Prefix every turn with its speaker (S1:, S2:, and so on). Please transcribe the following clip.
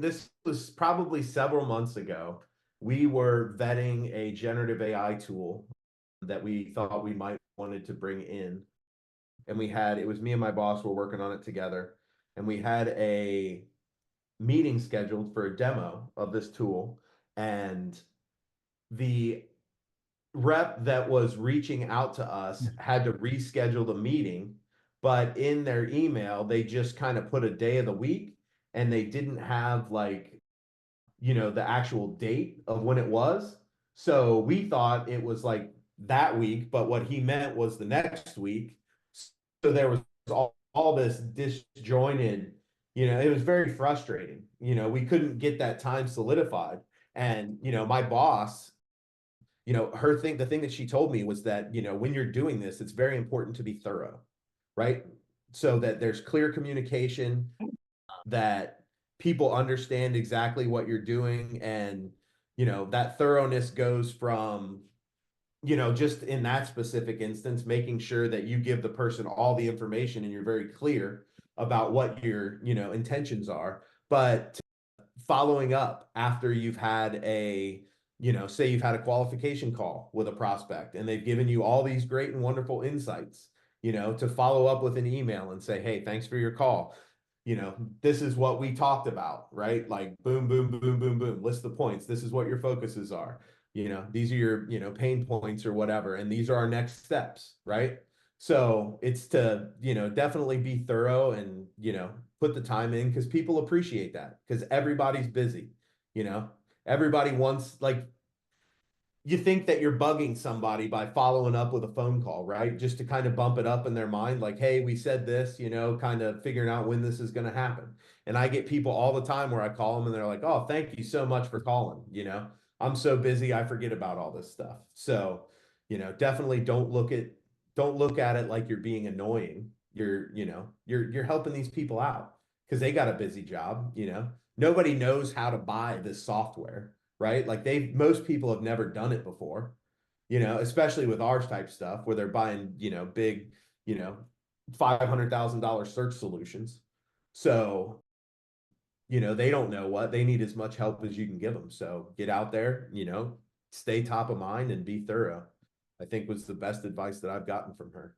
S1: this was probably several months ago. We were vetting a generative AI tool that we thought we might wanted to bring in. And it was me and my boss were working on it together. And we had a meeting scheduled for a demo of this tool. And the rep that was reaching out to us had to reschedule the meeting, but in their email, they just kind of put a day of the week and they didn't have the actual date of when it was. So we thought it was like that week, but what he meant was the next week. So there was all this disjointed, it was very frustrating. We couldn't get that time solidified. And, my boss, the thing that she told me was that, when you're doing this, it's very important to be thorough, right? So that there's clear communication, that people understand exactly what you're doing. And, that thoroughness goes from, just in that specific instance, making sure that you give the person all the information and you're very clear about what your, intentions are. But following up after you've had say you've had a qualification call with a prospect and they've given you all these great and wonderful insights, to follow up with an email and say, hey, thanks for your call. This is what we talked about, right? Like boom, boom, boom, boom, boom, list the points. This is what your focuses are. These are your, pain points or whatever. And these are our next steps, right? So it's to, definitely be thorough and, put the time in because people appreciate that because everybody's busy, you know, everybody wants like you think that you're bugging somebody by following up with a phone call, right? Just to kind of bump it up in their mind, like, hey, we said this, kind of figuring out when this is going to happen. And I get people all the time where I call them and they're like, oh, thank you so much for calling. I'm so busy, I forget about all this stuff. So, definitely don't look at it like you're being annoying. You're helping these people out because they got a busy job. Nobody knows how to buy this software, right? Like most people have never done it before, especially with ours type stuff where they're buying, big, you know, $500,000 search solutions. So, they don't know what they need as much help as you can give them. So get out there, stay top of mind and be thorough. I think was the best advice that I've gotten from her.